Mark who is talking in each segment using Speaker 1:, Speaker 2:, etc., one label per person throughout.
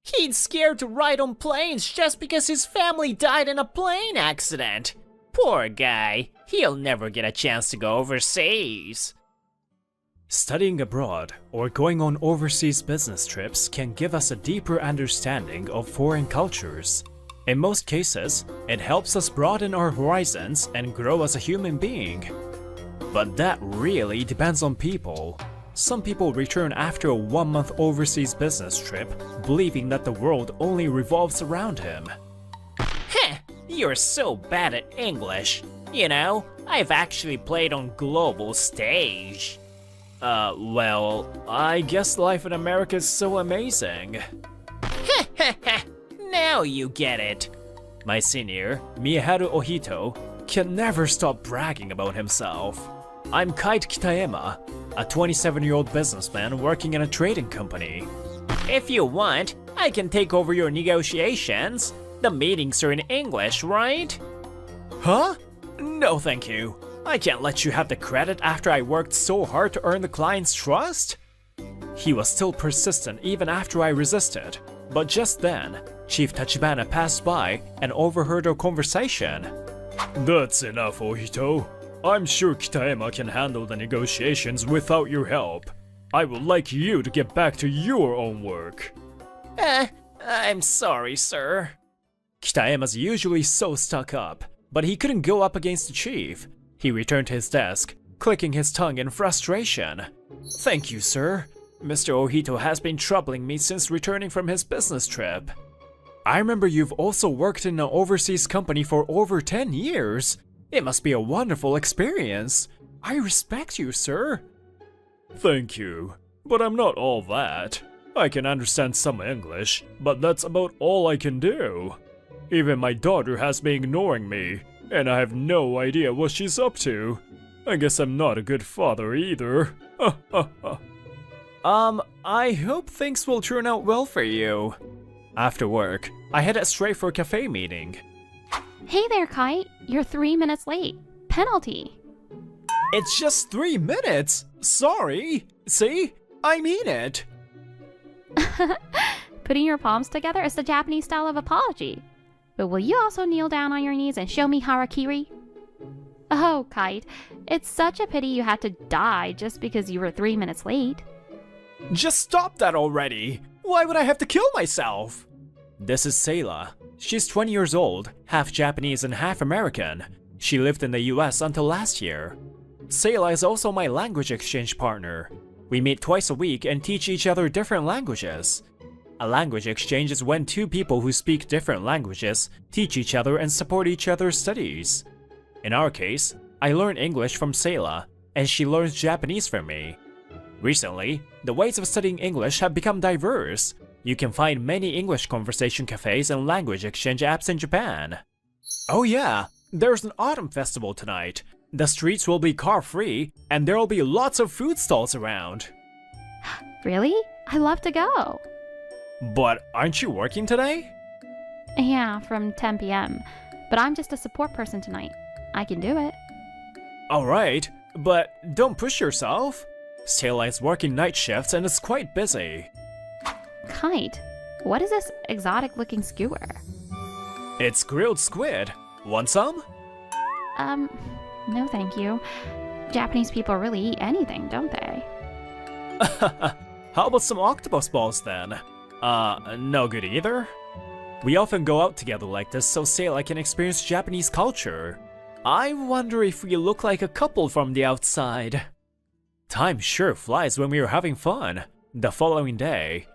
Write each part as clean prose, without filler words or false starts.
Speaker 1: He's scared to ride on planes just because his family died in a plane accident. Poor guy, he'll never get a chance to go overseas.
Speaker 2: Studying abroad or going on overseas business trips can give us a deeper understanding of foreign cultures. In most cases, it helps us broaden our horizons and grow as a human being. But that really depends on people. Some people return after a 1-month overseas business trip, believing that the world only revolves around him.
Speaker 1: Heh, you're so bad at English. You know, I've actually played on global stage.
Speaker 2: Well, I guess life in America is so amazing.
Speaker 1: Now you get it.
Speaker 2: My senior, Miyaharu Ohito, can never stop bragging about himself. I'm Kite Kitayama, a 27-year-old businessman working in a trading company.
Speaker 1: If you want, I can take over your negotiations. The meetings are in English, right?
Speaker 2: Huh? No thank you. I can't let you have the credit after I worked so hard to earn the client's trust. He was still persistent even after I resisted. But just then, Chief Tachibana passed by and overheard our conversation. That's enough, Ohito. I'm sure Kitayama can handle the negotiations without your help. I would like you to get back to your own work.
Speaker 1: I'm sorry, sir.
Speaker 2: Kitayama's usually so stuck up, but he couldn't go up against the chief. He returned to his desk, clicking his tongue in frustration. Thank you, sir. Mr. Ohito has been troubling me since returning from his business trip. I remember you've also worked in an overseas company for over 10 years. It must be a wonderful experience. I respect you, sir. Thank you, but I'm not all that. I can understand some English, but that's about all I can do. Even my daughter has been ignoring me, and I have no idea what she's up to. I guess I'm not a good father either. I hope things will turn out well for you. After work, I headed straight for a cafe meeting.
Speaker 3: Hey there, Kite. You're 3 minutes late. Penalty.
Speaker 2: It's just 3 minutes. Sorry. See? I mean it.
Speaker 3: Putting your palms together is the Japanese style of apology. But will you also kneel down on your knees and show me harakiri? Oh, Kite, it's such a pity you had to die just because you were 3 minutes late.
Speaker 2: Just stop that already. Why would I have to kill myself? This is Seila. She's 20 years old, half Japanese and half American. She lived in the US until last year. Seila is also my language exchange partner. We meet twice a week and teach each other different languages. A language exchange is when two people who speak different languages teach each other and support each other's studies. In our case, I learn English from Seila, and she learns Japanese from me. Recently, the ways of studying English have become diverse. You can find many English conversation cafes and language exchange apps in Japan. Oh yeah, there's an autumn festival tonight. The streets will be car-free, and there'll be lots of food stalls around.
Speaker 3: Really? I'd love to go.
Speaker 2: But aren't you working today?
Speaker 3: Yeah, from 10 p.m. But I'm just a support person tonight. I can do it.
Speaker 2: Alright, but don't push yourself. Seila is working night shifts and is quite busy.
Speaker 3: Kite, what is this exotic-looking skewer?
Speaker 2: It's grilled squid. Want some?
Speaker 3: No thank you. Japanese people really eat anything, don't they?
Speaker 2: How about some octopus balls then? No good either? We often go out together like this so Seila can experience Japanese culture. I wonder if we look like a couple from the outside. Time sure flies when we are having fun. The following day,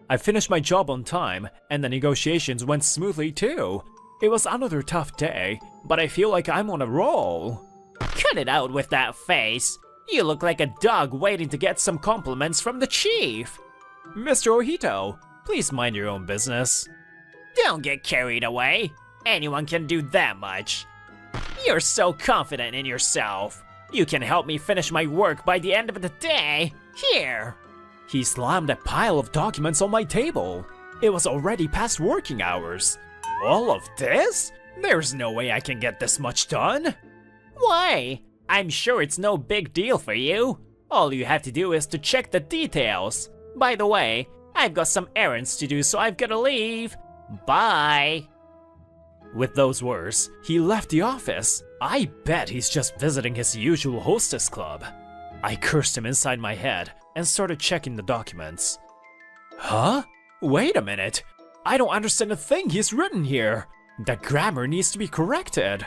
Speaker 2: I finished my job on time and the negotiations went smoothly too. It was another tough day, but I feel like I'm on a roll.
Speaker 1: Cut it out with that face. You look like a dog waiting to get some compliments from the chief.
Speaker 2: Mr. Ohito, please mind your own business.
Speaker 1: Don't get carried away. Anyone can do that much. You're so confident in yourself. You can help me finish my work by the end of the day. Here.
Speaker 2: He slammed a pile of documents on my table. It was already past working hours. All of this? There's no way I can get this much done.
Speaker 1: Why? I'm sure it's no big deal for you. All you have to do is to check the details. By the way, I've got some errands to do, so I've gotta leave. Bye.
Speaker 2: With those words, he left the office. I bet he's just visiting his usual hostess club. I cursed him inside my head and started checking the documents. Huh? Wait a minute. I don't understand a thing he's written here. The grammar needs to be corrected.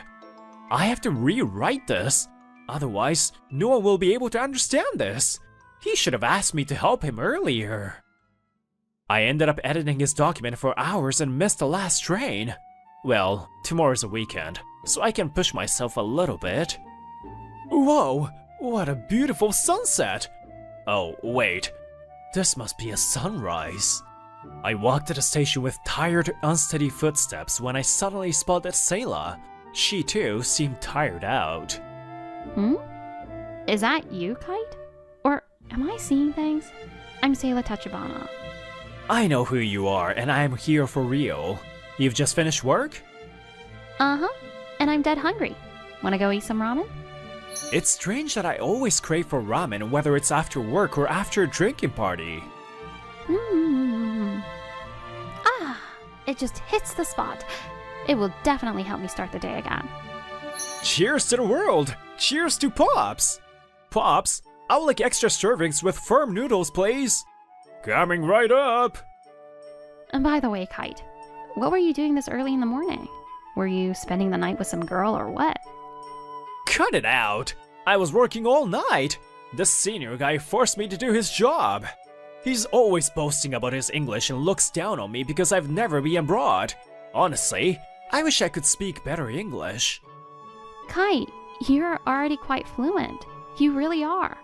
Speaker 2: I have to rewrite this. Otherwise, no one will be able to understand this. He should have asked me to help him earlier. I ended up editing his document for hours and missed the last train. Well, tomorrow's a weekend, so I can push myself a little bit. Whoa, what a beautiful sunset! Oh, wait, this must be a sunrise. I walked to the station with tired, unsteady footsteps when I suddenly spotted Sayla. She too seemed tired out.
Speaker 3: Is that you, Kite? Or am I seeing things? I'm Sayla Tachibana.
Speaker 2: I know who you are, and I am here for real. You've just finished work?
Speaker 3: Uh-huh. And I'm dead hungry. Wanna go eat some ramen?
Speaker 2: It's strange that I always crave for ramen, whether it's after work or after a drinking party.
Speaker 3: Ah, it just hits the spot. It will definitely help me start the day again.
Speaker 2: Cheers to the world! Cheers to Pops! Pops, I would like extra servings with firm noodles, please. Coming right up!
Speaker 3: And by the way, Kite, what were you doing this early in the morning? Were you spending the night with some girl or what?
Speaker 2: Cut it out! I was working all night! This senior guy forced me to do his job. He's always boasting about his English and looks down on me because I've never been abroad. Honestly, I wish I could speak better English.
Speaker 3: Kite, you're already quite fluent. You really are.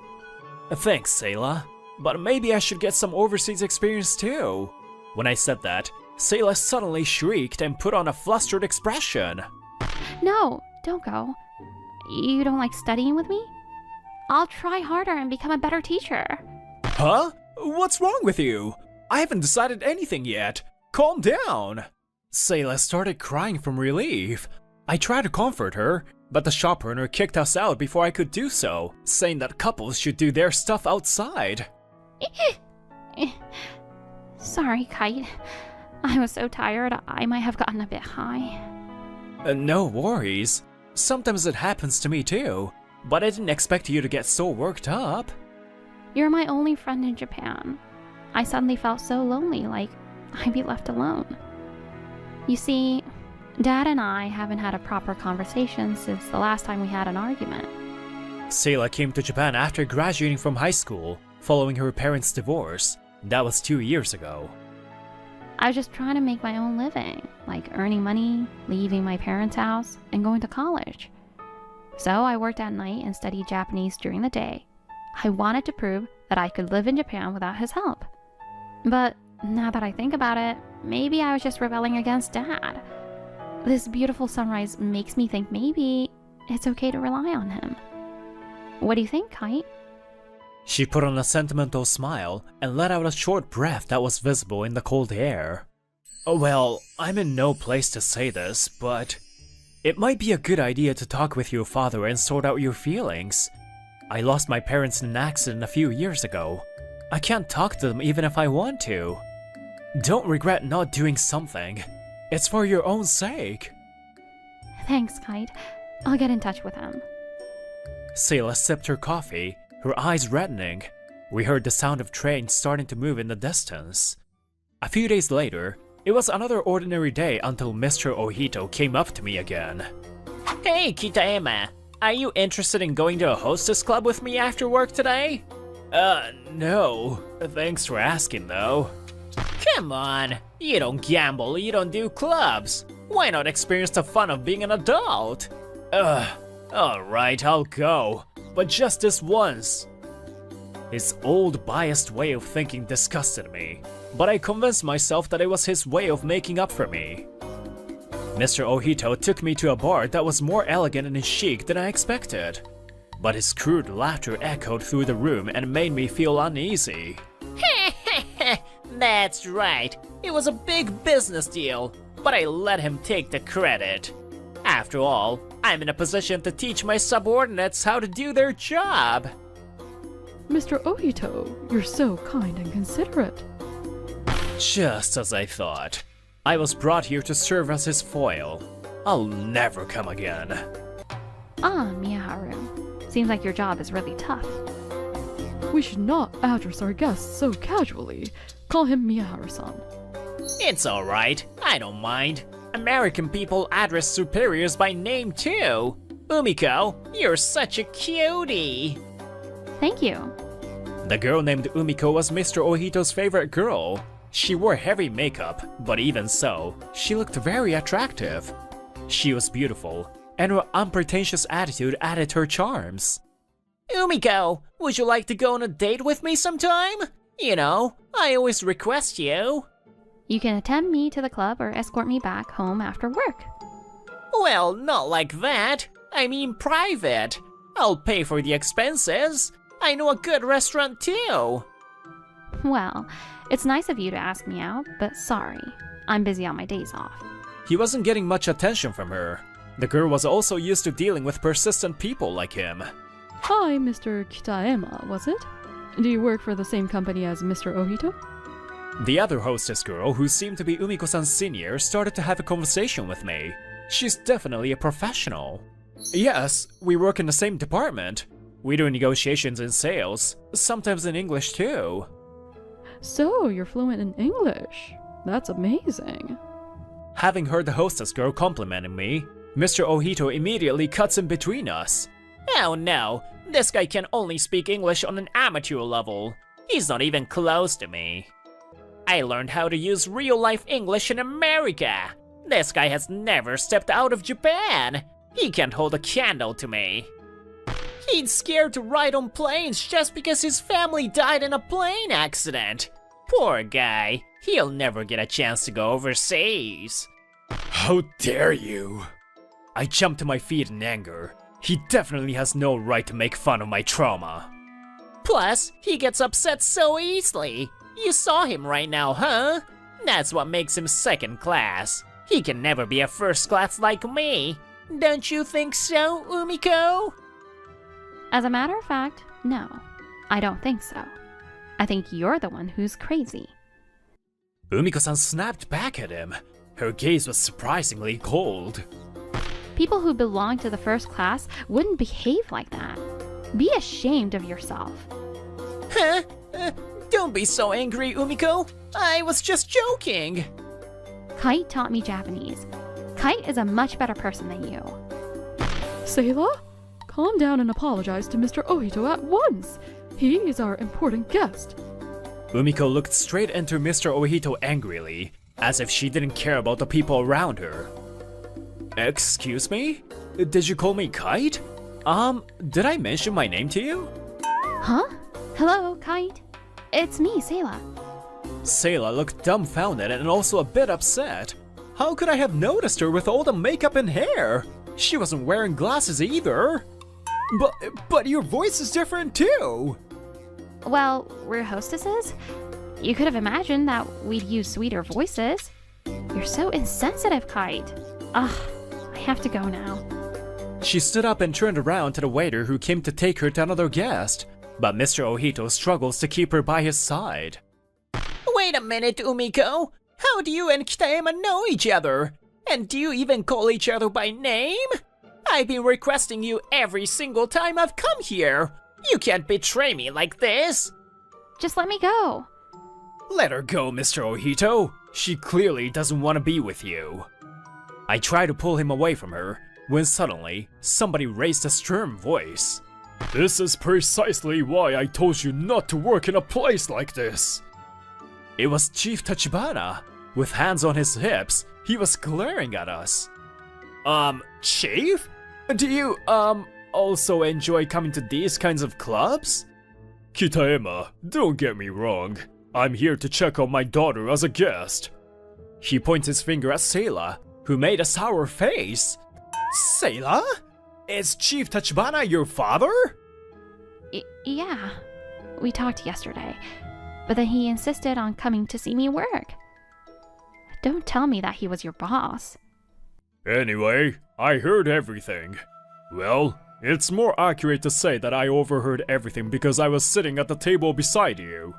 Speaker 2: Thanks, Sayla. But maybe I should get some overseas experience too. When I said that, Sayla suddenly shrieked and put on a flustered expression.
Speaker 3: No, don't go. You don't like studying with me? I'll try harder and become a better teacher.
Speaker 2: Huh? What's wrong with you? I haven't decided anything yet. Calm down. Sayla started crying from relief. I tried to comfort her, but the shop owner kicked us out before I could do so, saying that couples should do their stuff outside.
Speaker 3: Sorry, Kite. I was so tired, I might have gotten a bit high.
Speaker 2: No worries. Sometimes it happens to me too, but I didn't expect you to get so worked up.
Speaker 3: You're my only friend in Japan. I suddenly felt so lonely, like I'd be left alone. You see, Dad and I haven't had a proper conversation since the last time we had an argument.
Speaker 2: Sayla came to Japan after graduating from high school, following her parents' divorce. That was 2 years ago.
Speaker 3: I was just trying to make my own living, like earning money, leaving my parents' house, and going to college. So I worked at night and studied Japanese during the day. I wanted to prove that I could live in Japan without his help. But now that I think about it, maybe I was just rebelling against Dad. This beautiful sunrise makes me think maybe it's okay to rely on him. What do you think, Kite?
Speaker 2: She put on a sentimental smile and let out a short breath that was visible in the cold air. Well, I'm in no place to say this, but it might be a good idea to talk with your father and sort out your feelings. I lost my parents in an accident a few years ago. I can't talk to them even if I want to. Don't regret not doing something. It's for your own sake.
Speaker 3: Thanks, Kite. I'll get in touch with him.
Speaker 2: Sayla sipped her coffee, her eyes reddening. We heard the sound of trains starting to move in the distance. A few days later, it was another ordinary day until Mr. Ohito came up to me again.
Speaker 1: Hey, Kitaema. Are you interested in going to a hostess club with me after work today?
Speaker 2: No. Thanks for asking, though.
Speaker 1: Come on. You don't gamble, you don't do clubs. Why not experience the fun of being an adult?
Speaker 2: Alright, I'll go. But just this once. His old biased way of thinking disgusted me, but I convinced myself that it was his way of making up for me. Mr. Ohito took me to a bar that was more elegant and chic than I expected, but his crude laughter echoed through the room and made me feel uneasy.
Speaker 1: That's right. It was a big business deal, but I let him take the credit. After all, I'm in a position to teach my subordinates how to do their job.
Speaker 4: Mr. Ohito, you're so kind and considerate.
Speaker 2: Just as I thought. I was brought here to serve as his foil. I'll never come again.
Speaker 3: Ah, Miyaharu. Seems like your job is really tough.
Speaker 4: We should not address our guests so casually. Call him Miyaharu-san.
Speaker 1: It's alright, I don't mind. American people address superiors by name too. Umiko, you're such a cutie.
Speaker 3: Thank you.
Speaker 2: The girl named Umiko was Mr. Ohito's favorite girl. She wore heavy makeup, but even so, she looked very attractive. She was beautiful, and her unpretentious attitude added to her charms.
Speaker 1: Umiko, would you like to go on a date with me sometime? You know, I always request you.
Speaker 3: You can attend me to the club or escort me back home after work.
Speaker 1: Well, not like that. I mean private. I'll pay for the expenses. I know a good restaurant too.
Speaker 3: Well, it's nice of you to ask me out, but sorry. I'm busy on my days off.
Speaker 2: He wasn't getting much attention from her. The girl was also used to dealing with persistent people like him.
Speaker 4: Hi, Mr. Kitaema, was it? Do you work for the same company as Mr. Ohito?
Speaker 2: The other hostess girl, who seemed to be Umiko-san's senior, started to have a conversation with me. She's definitely a professional. Yes, we work in the same department. We do negotiations and sales, sometimes in English too.
Speaker 4: So, you're fluent in English. That's amazing.
Speaker 2: Having heard the hostess girl complimenting me, Mr. Ohito immediately cuts in between us.
Speaker 1: Oh no, this guy can only speak English on an amateur level. He's not even close to me. I learned how to use real-life English in America. This guy has never stepped out of Japan. He can't hold a candle to me. He's scared to ride on planes just because his family died in a plane accident. Poor guy. He'll never get a chance to go overseas.
Speaker 2: How dare you! I jumped to my feet in anger. He definitely has no right to make fun of my trauma.
Speaker 1: Plus, he gets upset so easily. You saw him right now, huh? That's what makes him second class. He can never be a first class like me. Don't you think so, Umiko?
Speaker 3: As a matter of fact, no. I don't think so. I think you're the one who's crazy.
Speaker 2: Umiko-san snapped back at him. Her gaze was surprisingly cold.
Speaker 3: People who belong to the first class wouldn't behave like that. Be ashamed of yourself.
Speaker 1: Huh? Don't be so angry, Umiko. I was just joking.
Speaker 3: Kite taught me Japanese. Kite is a much better person than you.
Speaker 4: Sayla? Calm down and apologize to Mr. Ohito at once. He is our important guest.
Speaker 2: Umiko looked straight into Mr. Ohito angrily, as if she didn't care about the people around her. Excuse me? Did you call me Kite? Did I mention my name to you?
Speaker 3: Huh? Hello, Kite. It's me, Sayla.
Speaker 2: Sayla looked dumbfounded and also a bit upset. How could I have noticed her with all the makeup and hair? She wasn't wearing glasses either. But your voice is different too.
Speaker 3: Well, we're hostesses. You could have imagined that we'd use sweeter voices. You're so insensitive, Kite. Ugh, I have to go now.
Speaker 2: She stood up and turned around to the waiter who came to take her to another guest. But Mr. Ohito struggles to keep her by his side.
Speaker 1: Wait a minute, Umiko. How do you and Kitaema know each other? And do you even call each other by name? I've been requesting you every single time I've come here. You can't betray me like this.
Speaker 3: Just let me go.
Speaker 2: Let her go, Mr. Ohito. She clearly doesn't want to be with you. I try to pull him away from her, when suddenly, somebody raised a stern voice. This is precisely why I told you not to work in a place like this. It was Chief Tachibana. With hands on his hips, he was glaring at us. Chief? Do you, also enjoy coming to these kinds of clubs? Kitaema, don't get me wrong. I'm here to check on my daughter as a guest. He points his finger at Sayla, who made a sour face. Sayla? Is Chief Tachibana your father?
Speaker 3: Yeah. We talked yesterday. But then he insisted on coming to see me work. Don't tell me that he was your boss.
Speaker 2: Anyway, I heard everything. Well, it's more accurate to say that I overheard everything because I was sitting at the table beside you.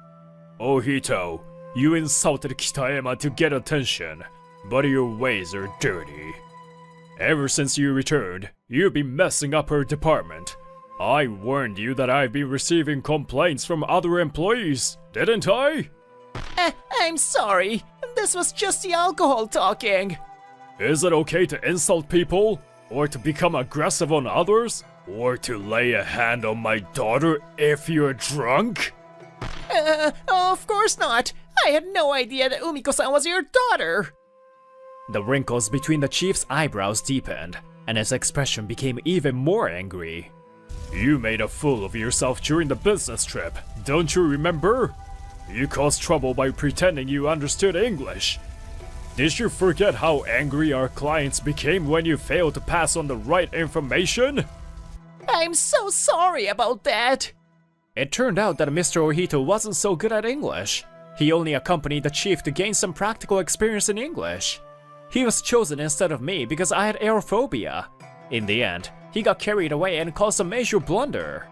Speaker 2: Ohito, You insulted Kitayama to get attention, but your ways are dirty. Ever since you returned, you've been messing up her department. I warned you that I've been receiving complaints from other employees, didn't I?
Speaker 1: I'm sorry. This was just the alcohol talking.
Speaker 2: Is it okay to insult people? Or to become aggressive on others? Or to lay a hand on my daughter if you're drunk?
Speaker 1: Of course not. I had no idea that Umiko-san was your daughter.
Speaker 2: The wrinkles between the chief's eyebrows deepened, and his expression became even more angry. You made a fool of yourself during the business trip, don't you remember? You caused trouble by pretending you understood English. Did you forget how angry our clients became when you failed to pass on the right information?
Speaker 1: I'm so sorry about that.
Speaker 2: It turned out that Mr. Ohito wasn't so good at English. He only accompanied the chief to gain some practical experience in English. He was chosen instead of me because I had aerophobia. In the end, he got carried away and caused a major blunder.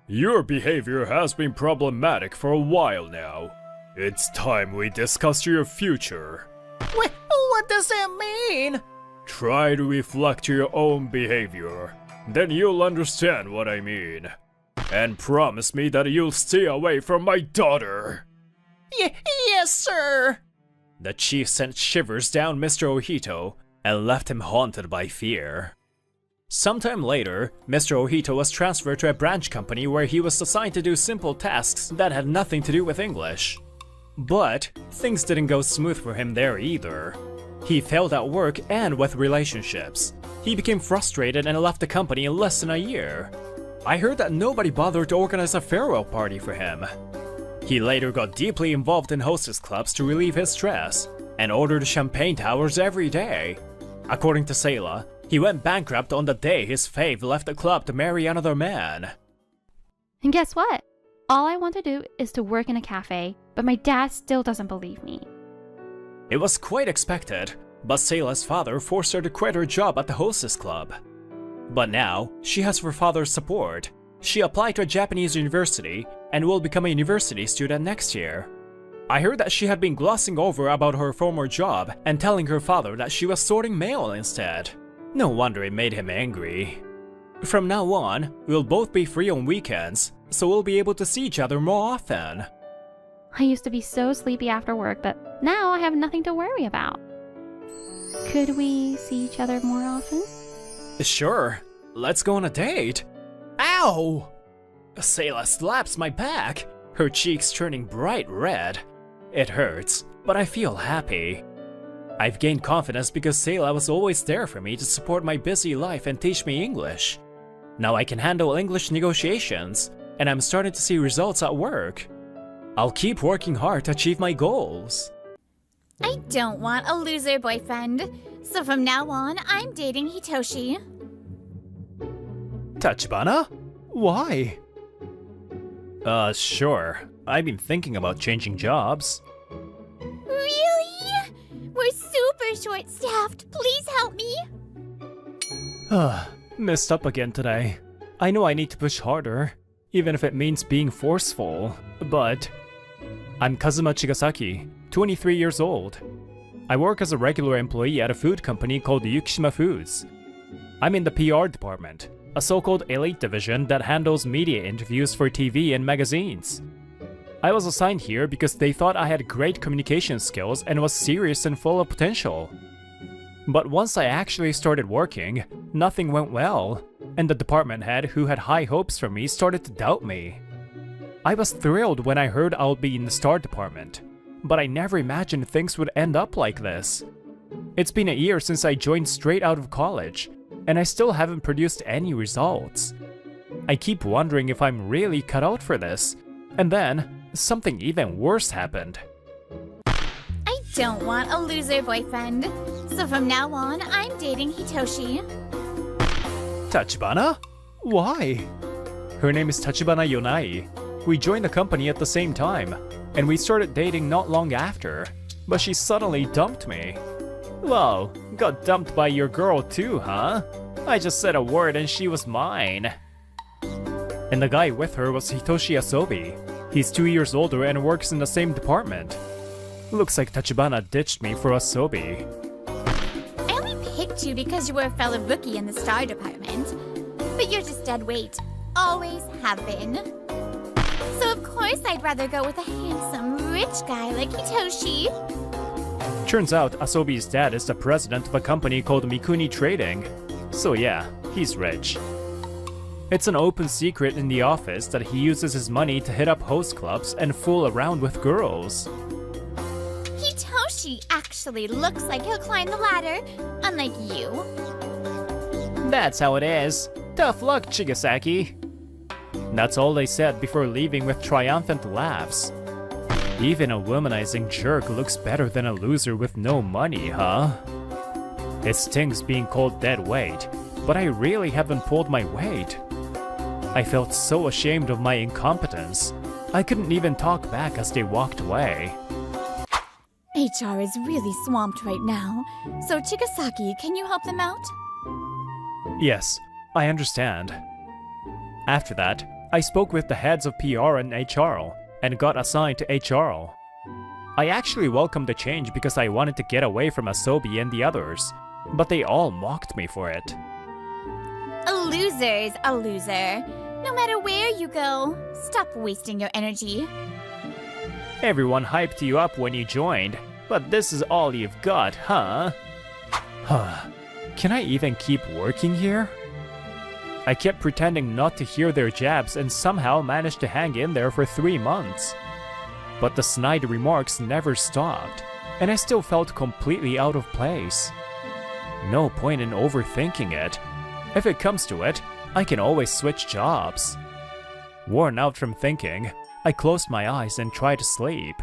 Speaker 2: Your behavior has been problematic for a while now. It's time we discuss your future.
Speaker 1: What does that mean?
Speaker 2: Try to reflect your own behavior. Then you'll understand what I mean. And promise me that you'll stay away from my daughter.
Speaker 1: Yes, sir.
Speaker 2: The chief sent shivers down Mr. Ohito and left him haunted by fear. Sometime later, Mr. Ohito was transferred to a branch company where he was assigned to do simple tasks that had nothing to do with English. But things didn't go smooth for him there either. He failed at work and with relationships. He became frustrated and left the company in less than a year. I heard that nobody bothered to organize a farewell party for him. He later got deeply involved in hostess clubs to relieve his stress, and ordered champagne towers every day. According to Seila, he went bankrupt on the day his fave left the club to marry another man.
Speaker 3: And guess what? All I want to do is to work in a cafe, but my dad still doesn't believe me.
Speaker 2: It was quite expected, but Seila's father forced her to quit her job at the hostess club. But now, she has her father's support. She applied to a Japanese university and will become a university student next year. I heard that she had been glossing over about her former job and telling her father that she was sorting mail instead. No wonder it made him angry. From now on, we'll both be free on weekends, so we'll be able to see each other more often.
Speaker 3: I used to be so sleepy after work, but now I have nothing to worry about. Could we see each other more often?
Speaker 2: Sure, let's go on a date. Ow! Seila slaps my back, her cheeks turning bright red. It hurts, but I feel happy. I've gained confidence because Seila was always there for me to support my busy life and teach me English. Now I can handle English negotiations, and I'm starting to see results at work. I'll keep working hard to achieve my goals.
Speaker 5: I don't want a loser boyfriend, so from now on, I'm dating Hitoshi.
Speaker 2: Tachibana? Why? Sure. I've been thinking about changing jobs.
Speaker 5: Really? We're super short-staffed. Please help me.
Speaker 2: Messed up again today. I know I need to push harder, even if it means being forceful, but... I'm Kazuma Chigasaki, 23 years old. I work as a regular employee at a food company called Yukishima Foods. I'm in the PR department, a so-called elite division that handles media interviews for TV and magazines. I was assigned here because they thought I had great communication skills and was serious and full of potential. But once I actually started working, nothing went well, and the department head who had high hopes for me started to doubt me. I was thrilled when I heard I'll be in the star department, but I never imagined things would end up like this. It's been a year since I joined straight out of college, and I still haven't produced any results. I keep wondering if I'm really cut out for this, and then something even worse happened.
Speaker 5: I don't want a loser boyfriend, so from now on, I'm dating Hitoshi.
Speaker 2: Tachibana? Why? Her name is Tachibana Yonai. We joined the company at the same time, and we started dating not long after, but she suddenly dumped me. Whoa, got dumped by your girl too, huh? I just said a word and she was mine. And the guy with her was Hitoshi Asobi. He's 2 years older and works in the same department. Looks like Tachibana ditched me for Asobi.
Speaker 5: I only picked you because you were a fellow rookie in the star department. But you're just dead weight. Always have been. So of course I'd rather go with a handsome, rich guy like Hitoshi.
Speaker 2: Turns out Asobi's dad is the president of a company called Mikuni Trading. So yeah, he's rich. It's an open secret in the office that he uses his money to hit up host clubs and fool around with girls.
Speaker 5: Hitoshi actually looks like he'll climb the ladder, unlike you.
Speaker 1: That's how it is. Tough luck, Chigasaki.
Speaker 2: That's all they said before leaving with triumphant laughs. Even a womanizing jerk looks better than a loser with no money, huh? It stings being called dead weight, but I really haven't pulled my weight. I felt so ashamed of my incompetence. I couldn't even talk back as they walked away.
Speaker 5: HR is really swamped right now. So Chigasaki, can you help them out?
Speaker 2: Yes, I understand. After that, I spoke with the heads of PR and HR, and got assigned to HR. I actually welcomed the change because I wanted to get away from Asobi and the others, but they all mocked me for it.
Speaker 5: A loser's a loser. No matter where you go, stop wasting your energy.
Speaker 2: Everyone hyped you up when you joined, but this is all you've got, huh? Can I even keep working here? I kept pretending not to hear their jabs and somehow managed to hang in there for 3 months. But the snide remarks never stopped, and I still felt completely out of place. No point in overthinking it. If it comes to it, I can always switch jobs. Worn out from thinking, I closed my eyes and tried to sleep.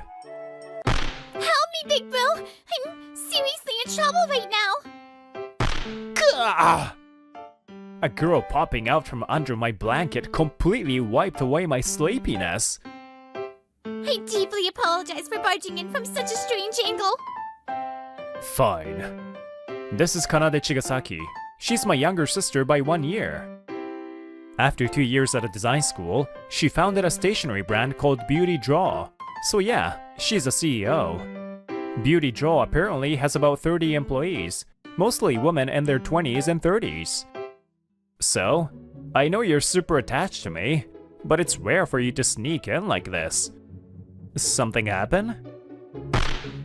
Speaker 5: Help me, big bro! I'm seriously in trouble right now!
Speaker 2: Gah! A girl popping out from under my blanket completely wiped away my sleepiness.
Speaker 5: I deeply apologize for barging in from such a strange angle.
Speaker 2: Fine. This is Kanade Chigasaki. She's my younger sister by 1 year. After 2 years at a design school, she founded a stationery brand called Beauty Draw. So yeah, she's a CEO. Beauty Draw apparently has about 30 employees, mostly women in their 20s and 30s. So, I know you're super attached to me, but it's rare for you to sneak in like this. Something happen?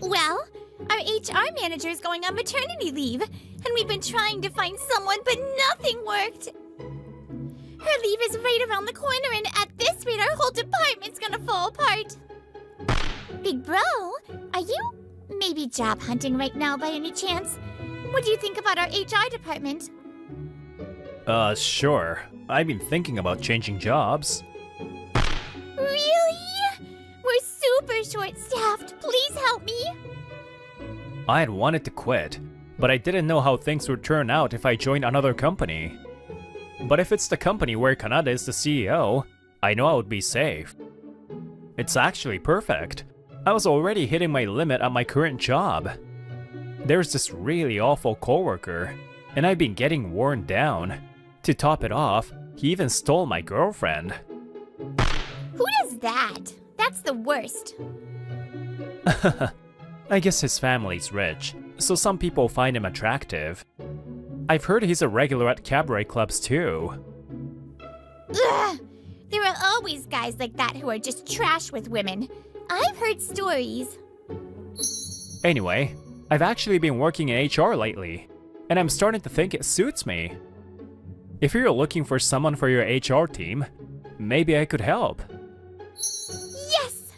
Speaker 5: Well, our HR manager is going on maternity leave, and we've been trying to find someone, but nothing worked. Her leave is right around the corner, and at this rate, our whole department's gonna fall apart. Big bro, are you maybe job hunting right now by any chance? What do you think about our HR department?
Speaker 2: Sure. I've been thinking about changing jobs.
Speaker 5: Really? We're super short-staffed. Please help me.
Speaker 2: I had wanted to quit, but I didn't know how things would turn out if I joined another company. But if it's the company where Kanada is the CEO, I know I would be safe. It's actually perfect. I was already hitting my limit at my current job. There's this really awful coworker, and I've been getting worn down. To top it off, he even stole my girlfriend.
Speaker 5: Who does that? That's the worst.
Speaker 2: I guess his family's rich, so some people find him attractive. I've heard he's a regular at cabaret clubs too.
Speaker 5: Ugh! There are always guys like that who are just trash with women. I've heard stories.
Speaker 2: Anyway, I've actually been working in HR lately, and I'm starting to think it suits me. If you're looking for someone for your HR team, maybe I could help.
Speaker 5: Yes!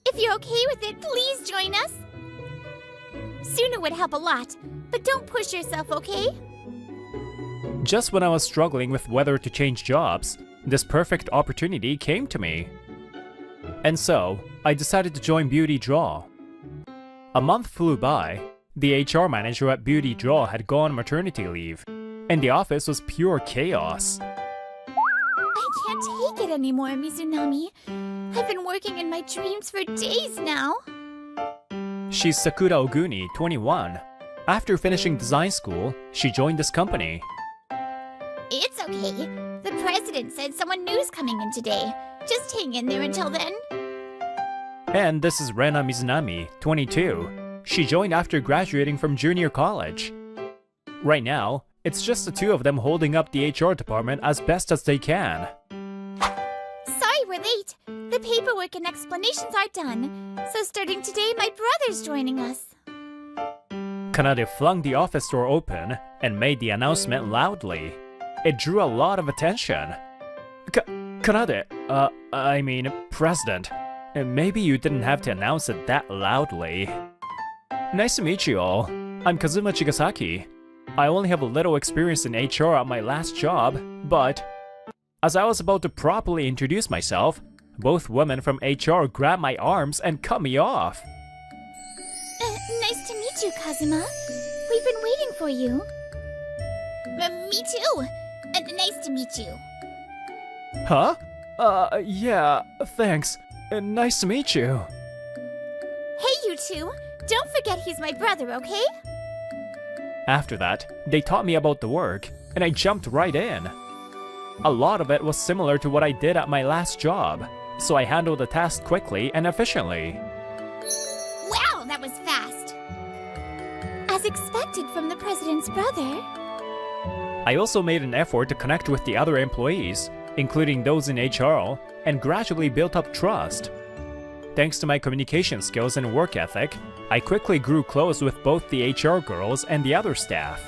Speaker 5: If you're okay with it, please join us. Sooner would help a lot, but don't push yourself, okay?
Speaker 2: Just when I was struggling with whether to change jobs, this perfect opportunity came to me. And so, I decided to join Beauty Draw. A month flew by. The HR manager at Beauty Draw had gone on maternity leave, and the office was pure chaos.
Speaker 5: I can't take it anymore, Mizunami. I've been working in my dreams for days now.
Speaker 2: She's Sakura Oguni, 21. After finishing design school, she joined this company.
Speaker 5: It's okay. The president said someone new's coming in today. Just hang in there until then.
Speaker 2: And this is Rena Mizunami, 22. She joined after graduating from junior college. Right now, it's just the two of them holding up the HR department as best as they can.
Speaker 5: Sorry we're late. The paperwork and explanations are done. So starting today, my brother's joining us.
Speaker 2: Kanade flung the office door open and made the announcement loudly. It drew a lot of attention. Kanade, President. Maybe you didn't have to announce it that loudly. Nice to meet you all. I'm Kazuma Chigasaki. I only have a little experience in HR at my last job, but as I was about to properly introduce myself, both women from HR grabbed my arms and cut me off.
Speaker 5: Nice to meet you, Kazuma. We've been waiting for you. Me too. Nice to meet you.
Speaker 2: Huh? Yeah, thanks. Nice to meet you.
Speaker 5: Hey, you two. Don't forget he's my brother, okay?
Speaker 2: After that, they taught me about the work, and I jumped right in. A lot of it was similar to what I did at my last job, so I handled the task quickly and efficiently.
Speaker 5: Wow, that was fast. As expected from the president's brother.
Speaker 2: I also made an effort to connect with the other employees, including those in HR, and gradually built up trust. Thanks to my communication skills and work ethic, I quickly grew close with both the HR girls and the other staff.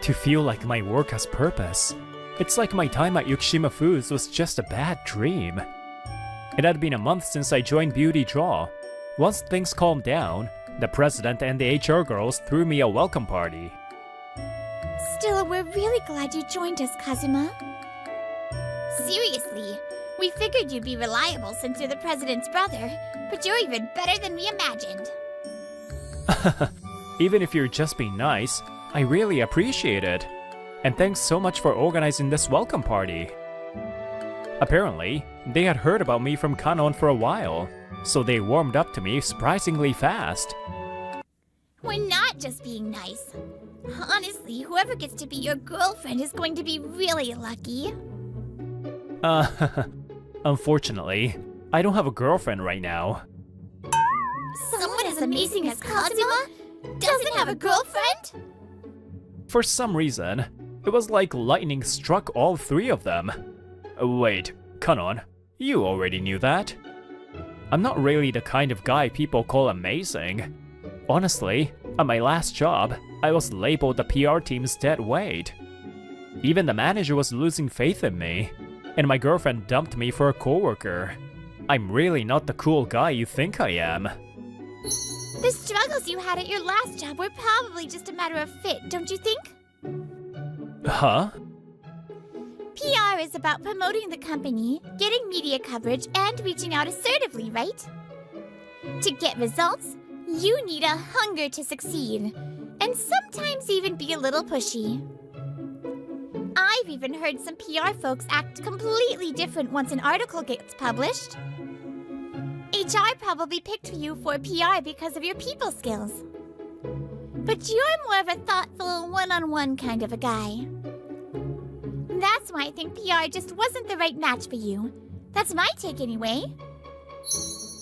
Speaker 2: To feel like my work has purpose, it's like my time at Yukishima Foods was just a bad dream. It had been a month since I joined Beauty Draw. Once things calmed down, the president and the HR girls threw me a welcome party.
Speaker 5: Still, we're really glad you joined us, Kazuma. Seriously, we figured you'd be reliable since you're the president's brother, but you're even better than we imagined.
Speaker 2: Even if you're just being nice, I really appreciate it. And thanks so much for organizing this welcome party. Apparently, they had heard about me from Kanon for a while, so they warmed up to me surprisingly fast.
Speaker 5: We're not just being nice. Honestly, whoever gets to be your girlfriend is going to be really lucky.
Speaker 2: Unfortunately, I don't have a girlfriend right now.
Speaker 5: Someone as amazing as Kazuma doesn't have a girlfriend?
Speaker 2: For some reason, it was like lightning struck all three of them. Wait, Kanon, you already knew that? I'm not really the kind of guy people call amazing. Honestly, at my last job, I was labeled the PR team's dead weight. Even the manager was losing faith in me, and my girlfriend dumped me for a coworker. I'm really not the cool guy you think I am.
Speaker 5: The struggles you had at your last job were probably just a matter of fit, don't you think?
Speaker 2: Huh?
Speaker 5: PR is about promoting the company, getting media coverage, and reaching out assertively, right? To get results, you need a hunger to succeed, and sometimes even be a little pushy. I've even heard some PR folks act completely different once an article gets published. HR probably picked you for PR because of your people skills. But you're more of a thoughtful, one-on-one kind of a guy. That's why I think PR just wasn't the right match for you. That's my take anyway.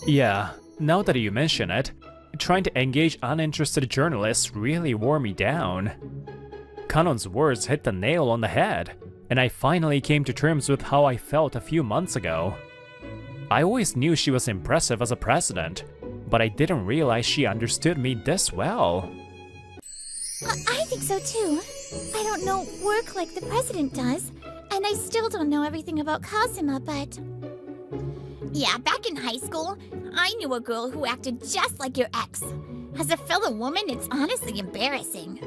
Speaker 2: Yeah, now that you mention it, trying to engage uninterested journalists really wore me down. Kanon's words hit the nail on the head, and I finally came to terms with how I felt a few months ago. I always knew she was impressive as a president, but I didn't realize she understood me this well.
Speaker 5: I think so too. I don't know work like the president does, and I still don't know everything about Kazuma, but... Yeah, back in high school, I knew a girl who acted just like your ex. As a fellow woman, it's honestly embarrassing.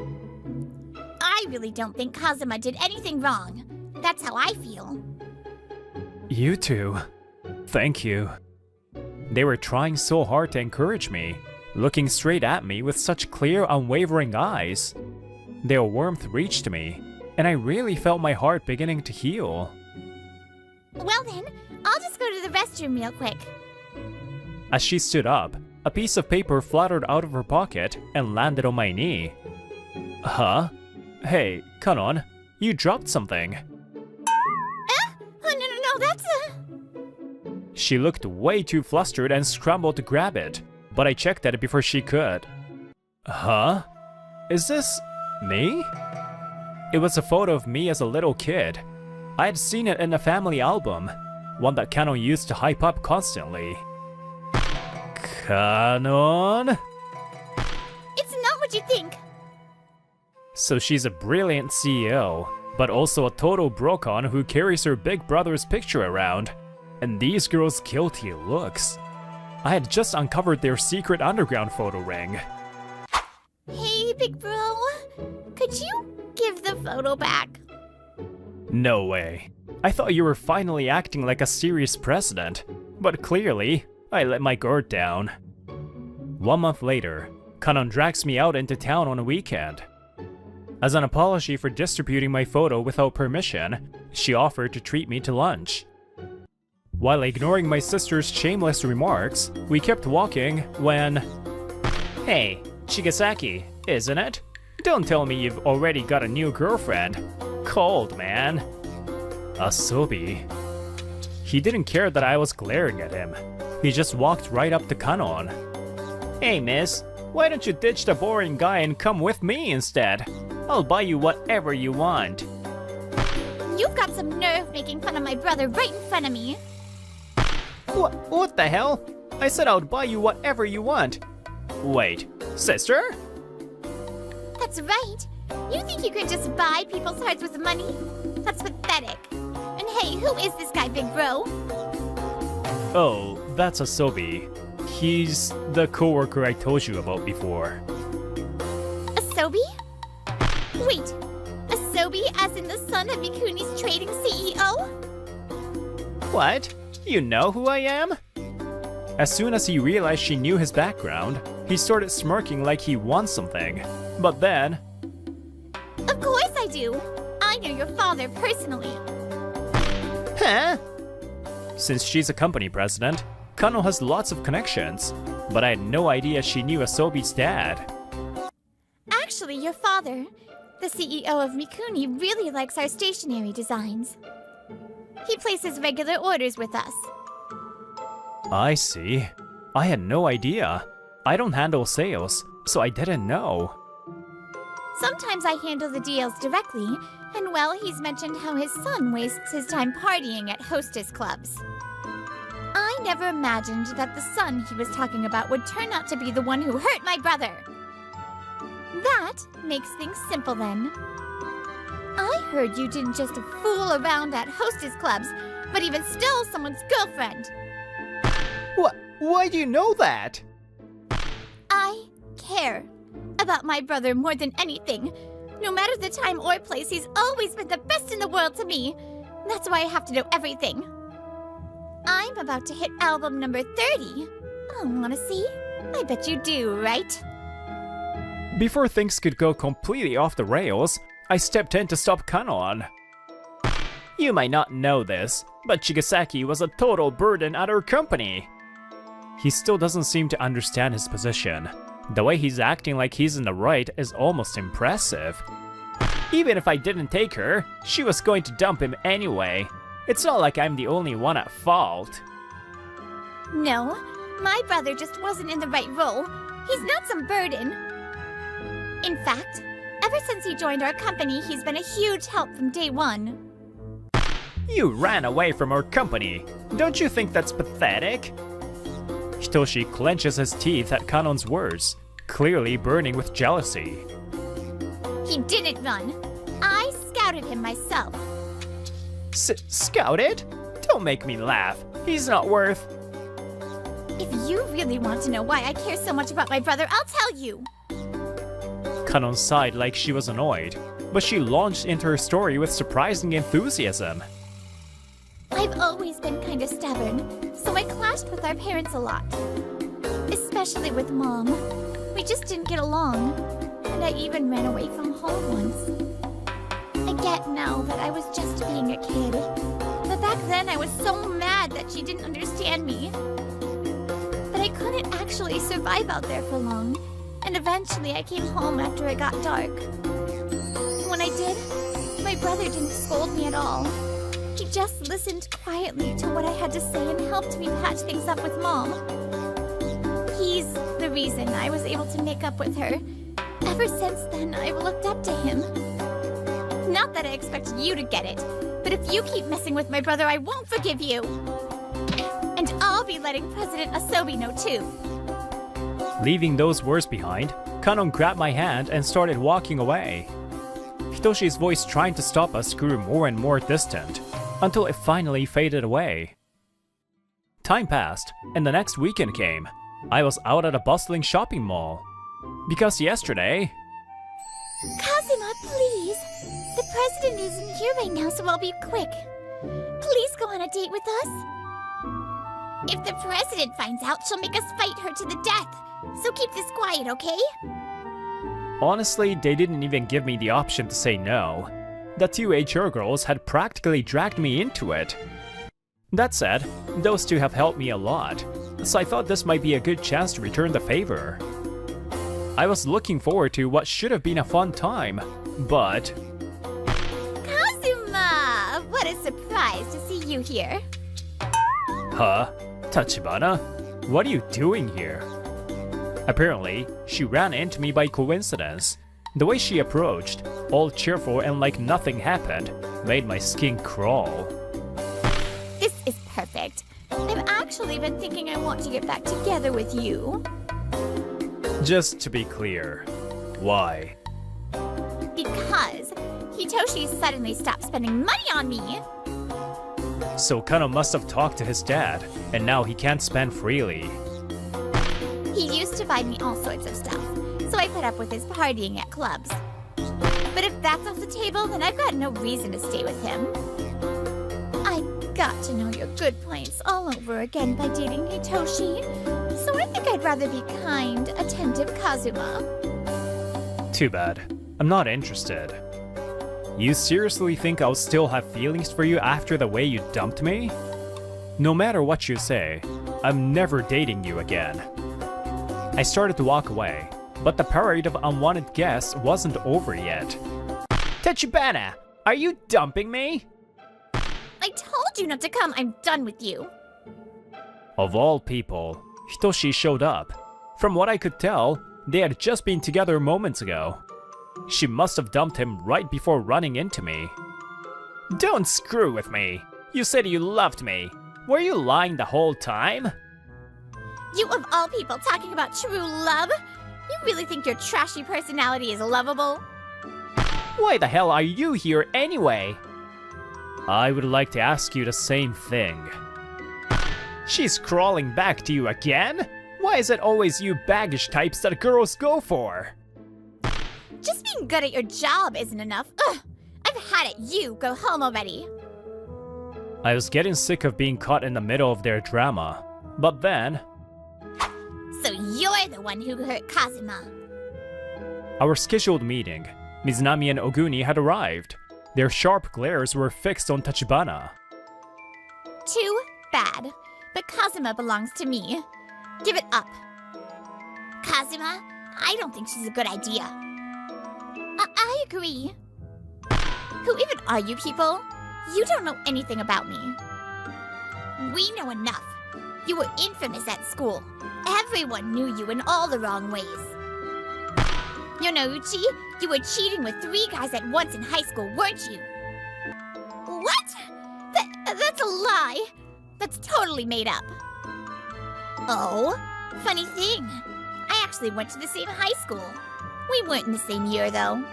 Speaker 5: I really don't think Kazuma did anything wrong. That's how I feel.
Speaker 2: You two. Thank you. They were trying so hard to encourage me, looking straight at me with such clear, unwavering eyes. Their warmth reached me, and I really felt my heart beginning to heal.
Speaker 5: Well then, I'll just go to the restroom real quick.
Speaker 2: As she stood up, a piece of paper fluttered out of her pocket and landed on my knee. Huh? Hey, Kanon, you dropped something.
Speaker 5: Oh, no, that's a...
Speaker 2: She looked way too flustered and scrambled to grab it, but I checked at it before she could. Huh? Is this me? It was a photo of me as a little kid. I had seen it in a family album, one that Canon used to hype up constantly. Canon?
Speaker 5: It's not what you think.
Speaker 2: So she's a brilliant CEO, but also a total brocon who carries her big brother's picture around. And these girls' guilty looks. I had just uncovered their secret underground photo ring.
Speaker 5: Hey, big bro. Could you give the photo back?
Speaker 2: No way. I thought you were finally acting like a serious president, but clearly, I let my guard down. 1 month later, Canon drags me out into town on a weekend. As an apology for distributing my photo without permission, she offered to treat me to lunch. While ignoring my sister's shameless remarks, we kept walking when...
Speaker 1: Hey, Chigasaki, isn't it? Don't tell me you've already got a new girlfriend. Cold, man.
Speaker 2: Asobi. He didn't care that I was glaring at him. He just walked right up to Canon.
Speaker 1: Hey, miss, why don't you ditch the boring guy and come with me instead? I'll buy you whatever you want.
Speaker 5: You've got some nerve making fun of my brother right in front of me.
Speaker 1: What the hell? I said I would buy you whatever you want. Wait, sister?
Speaker 5: That's right. You think you can just buy people's hearts with money? That's pathetic. And hey, who is this guy, big bro?
Speaker 2: Oh, that's Asobi. He's the coworker I told you about before.
Speaker 5: Asobi? Wait, Asobi as in the son of Mikuni's trading CEO?
Speaker 1: What? You know who I am?
Speaker 2: As soon as he realized she knew his background, he started smirking like he won something. But then...
Speaker 5: Of course I do. I know your father personally.
Speaker 1: Huh?
Speaker 2: Since she's a company president, Kano has lots of connections, but I had no idea she knew Asobi's dad.
Speaker 5: Actually, your father, the CEO of Mikuni, really likes our stationery designs. He places regular orders with us.
Speaker 2: I see. I had no idea. I don't handle sales, so I didn't know.
Speaker 5: Sometimes I handle the deals directly, and well, he's mentioned how his son wastes his time partying at Hostess clubs. I never imagined that the son he was talking about would turn out to be the one who hurt my brother. That makes things simple then. I heard you didn't just fool around at Hostess clubs, but even stole someone's girlfriend.
Speaker 1: Why do you know that?
Speaker 5: I care about my brother more than anything. No matter the time or place, he's always been the best in the world to me. That's why I have to know everything. I'm about to hit album number 30. Oh, wanna see? I bet you do, right?
Speaker 2: Before things could go completely off the rails, I stepped in to stop Kanon.
Speaker 1: You might not know this, but Chigasaki was a total burden at our company.
Speaker 2: He still doesn't seem to understand his position. The way he's acting like he's in the right is almost impressive.
Speaker 1: Even if I didn't take her, she was going to dump him anyway. It's not like I'm the only one at fault.
Speaker 5: No, my brother just wasn't in the right role. He's not some burden. In fact, ever since he joined our company, he's been a huge help from day one.
Speaker 1: You ran away from our company. Don't you think that's pathetic?
Speaker 2: Hitoshi clenches his teeth at Kanon's words, clearly burning with jealousy.
Speaker 5: He didn't run. I scouted him myself.
Speaker 1: Scouted? Don't make me laugh. He's not worth...
Speaker 5: If you really want to know why I care so much about my brother, I'll tell you.
Speaker 2: Kanon sighed like she was annoyed, but she launched into her story with surprising enthusiasm.
Speaker 5: I've always been kind of stubborn, so I clashed with our parents a lot. Especially with Mom. We just didn't get along, and I even ran away from home once. I get now that I was just being a kid, but back then I was so mad that she didn't understand me. But I couldn't actually survive out there for long, and eventually I came home after it got dark. When I did, my brother didn't scold me at all. He just listened quietly to what I had to say and helped me patch things up with Mom. He's the reason I was able to make up with her. Ever since then, I've looked up to him. Not that I expect you to get it, but if you keep messing with my brother, I won't forgive you. And I'll be letting President Asobi know too.
Speaker 2: Leaving those words behind, Kanon grabbed my hand and started walking away. Hitoshi's voice trying to stop us grew more and more distant, until it finally faded away. Time passed, and the next weekend came. I was out at a bustling shopping mall. Because yesterday...
Speaker 5: Kazuma, please. The president isn't here right now, so I'll be quick. Please go on a date with us. If the president finds out, she'll make us fight her to the death. So keep this quiet, okay?
Speaker 2: Honestly, they didn't even give me the option to say no. The two HR girls had practically dragged me into it. That said, those two have helped me a lot, so I thought this might be a good chance to return the favor. I was looking forward to what should have been a fun time, but...
Speaker 5: Kazuma! What a surprise to see you here.
Speaker 2: Huh? Tachibana? What are you doing here? Apparently, she ran into me by coincidence. The way she approached, all cheerful and like nothing happened, made my skin crawl.
Speaker 5: This is perfect. I've actually been thinking I want to get back together with you.
Speaker 2: Just to be clear, why?
Speaker 5: Because Hitoshi suddenly stopped spending money on me.
Speaker 2: So Kano must have talked to his dad, and now he can't spend freely.
Speaker 5: He used to buy me all sorts of stuff, so I put up with his partying at clubs. But if that's off the table, then I've got no reason to stay with him. I got to know your good points all over again by dating Hitoshi, so I think I'd rather be kind, attentive Kazuma.
Speaker 2: Too bad. I'm not interested. You seriously think I'll still have feelings for you after the way you dumped me? No matter what you say, I'm never dating you again. I started to walk away, but the parade of unwanted guests wasn't over yet.
Speaker 1: Tachibana, are you dumping me?
Speaker 5: I told you not to come. I'm done with you.
Speaker 2: Of all people, Hitoshi showed up. From what I could tell, they had just been together moments ago. She must have dumped him right before running into me.
Speaker 1: Don't screw with me. You said you loved me. Were you lying the whole time?
Speaker 5: You of all people talking about true love? You really think your trashy personality is lovable?
Speaker 1: Why the hell are you here anyway?
Speaker 2: I would like to ask you the same thing.
Speaker 1: She's crawling back to you again? Why is it always you baggage types that girls go for?
Speaker 5: Just being good at your job isn't enough. Ugh! I've had it. You go home already.
Speaker 2: I was getting sick of being caught in the middle of their drama. But then...
Speaker 5: So you're the one who hurt Kazuma.
Speaker 2: Our scheduled meeting, Mizunami and Oguni had arrived. Their sharp glares were fixed on Tachibana.
Speaker 5: Too bad. But Kazuma belongs to me. Give it up. Kazuma, I don't think she's a good idea. I agree. Who even are you people? You don't know anything about me. We know enough. You were infamous at school. Everyone knew you in all the wrong ways. Yonouchi, you were cheating with 3 guys at once in high school, weren't you? What? That's a lie. That's totally made up. Oh, funny thing. I actually went to the same high school. We weren't in the same year, though.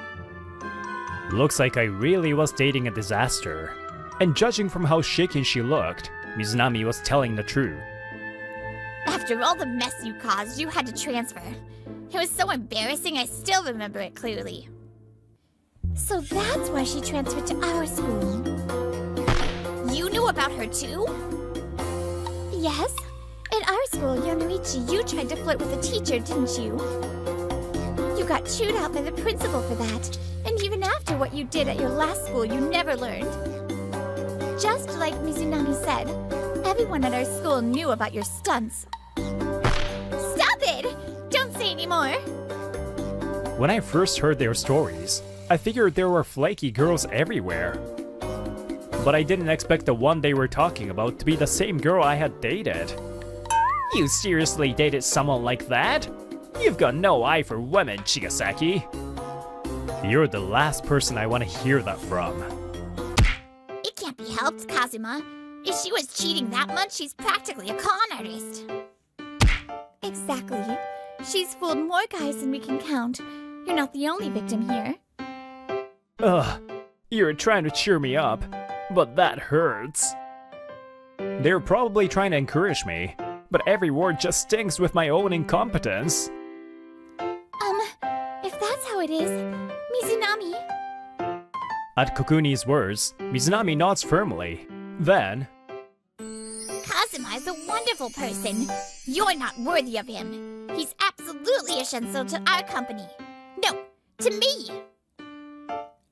Speaker 2: Looks like I really was dating a disaster. And judging from how shaken she looked, Mizunami was telling the truth.
Speaker 5: After all the mess you caused, you had to transfer. It was so embarrassing, I still remember it clearly. So that's why she transferred to our school. You knew about her too? Yes. At our school, Yonouchi, you tried to flirt with a teacher, didn't you? You got chewed out by the principal for that. And even after what you did at your last school, you never learned. Just like Mizunami said, everyone at our school knew about your stunts. Stop it! Don't say anymore!
Speaker 2: When I first heard their stories, I figured there were flaky girls everywhere. but I didn't expect the one they were talking about to be the same girl I had dated.
Speaker 1: You seriously dated someone like that? You've got no eye for women, Chigasaki.
Speaker 2: You're the last person I want to hear that from.
Speaker 5: It can't be helped, Kazuma. If she was cheating that much, she's practically a con artist. Exactly. She's fooled more guys than we can count. You're not the only victim here.
Speaker 2: Ugh, you're trying to cheer me up, but that hurts. They're probably trying to encourage me, but every word just stings with my own incompetence.
Speaker 5: If that's how it is, Mizunami.
Speaker 2: At Kokuni's words, Mizunami nods firmly. Then,
Speaker 5: Kazuma is a wonderful person. You're not worthy of him. He's absolutely essential to our company. No, to me.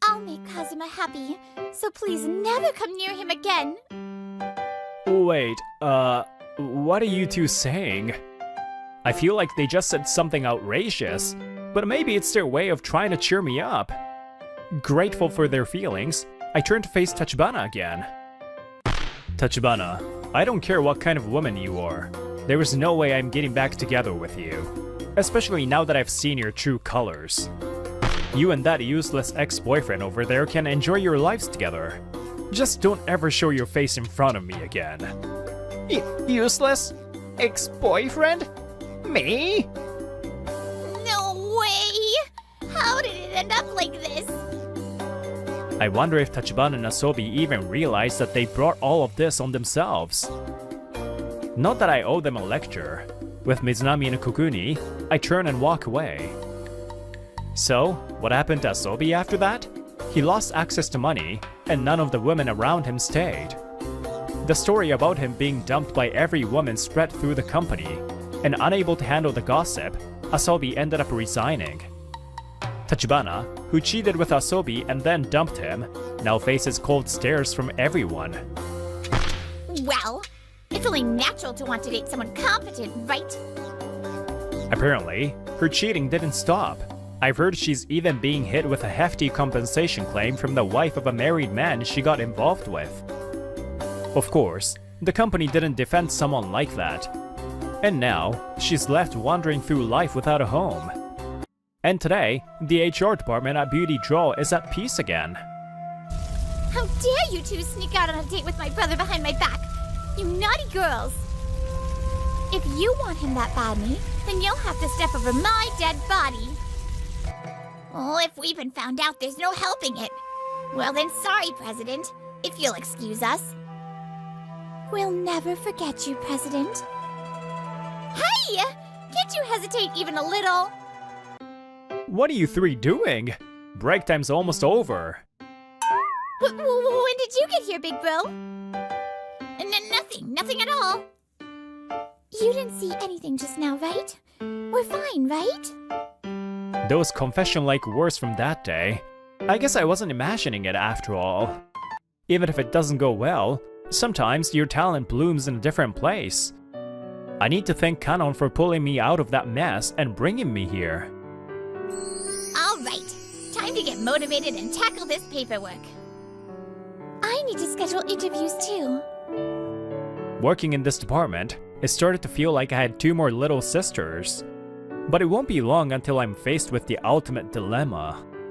Speaker 5: I'll make Kazuma happy, so please never come near him again.
Speaker 2: wait, what are you two saying? I feel like they just said something outrageous, but maybe it's their way of trying to cheer me up. Grateful for their feelings, I turn to face Tachibana again. Tachibana, I don't care what kind of woman you are. There is no way I'm getting back together with you. Especially now that I've seen your true colors. You and that useless ex-boyfriend over there can enjoy your lives together. Just don't ever show your face in front of me again.
Speaker 1: Useless? Ex-boyfriend? Me?
Speaker 5: No way! How did it end up like this?
Speaker 2: I wonder if Tachibana and Asobi even realize that they brought all of this on themselves. Not that I owe them a lecture. With Mizunami and Kokuni, I turn and walk away. So, what happened to Asobi after that? He lost access to money, and none of the women around him stayed. The story about him being dumped by every woman spread through the company, and unable to handle the gossip, Asobi ended up resigning. Tachibana, who cheated with Asobi and then dumped him, now faces cold stares from everyone.
Speaker 5: Well, it's only natural to want to date someone competent, right?
Speaker 2: Apparently, her cheating didn't stop. I've heard she's even being hit with a hefty compensation claim from the wife of a married man she got involved with. Of course, the company didn't defend someone like that. And now, she's left wandering through life without a home. And today, the HR department at Beauty Draw is at peace again.
Speaker 5: How dare you two sneak out on a date with my brother behind my back? You naughty girls! If you want him that badly, then you'll have to step over my dead body. Oh, if we've been found out, there's no helping it. Well then, sorry, President, if you'll excuse us. We'll never forget you, President. Hey! Can't you hesitate even a little?
Speaker 2: What are you three doing? Break time's almost over.
Speaker 5: When did you get here, big bro? Nothing at all. You didn't see anything just now, right? We're fine, right?
Speaker 2: Those confession-like words from that day. I guess I wasn't imagining it after all. Even if it doesn't go well, sometimes your talent blooms in a different place. I need to thank Kanon for pulling me out of that mess and bringing me here.
Speaker 5: Alright, time to get motivated and tackle this paperwork. I need to schedule interviews too.
Speaker 2: Working in this department, it started to feel like I had two more little sisters. But it won't be long until I'm faced with the ultimate dilemma.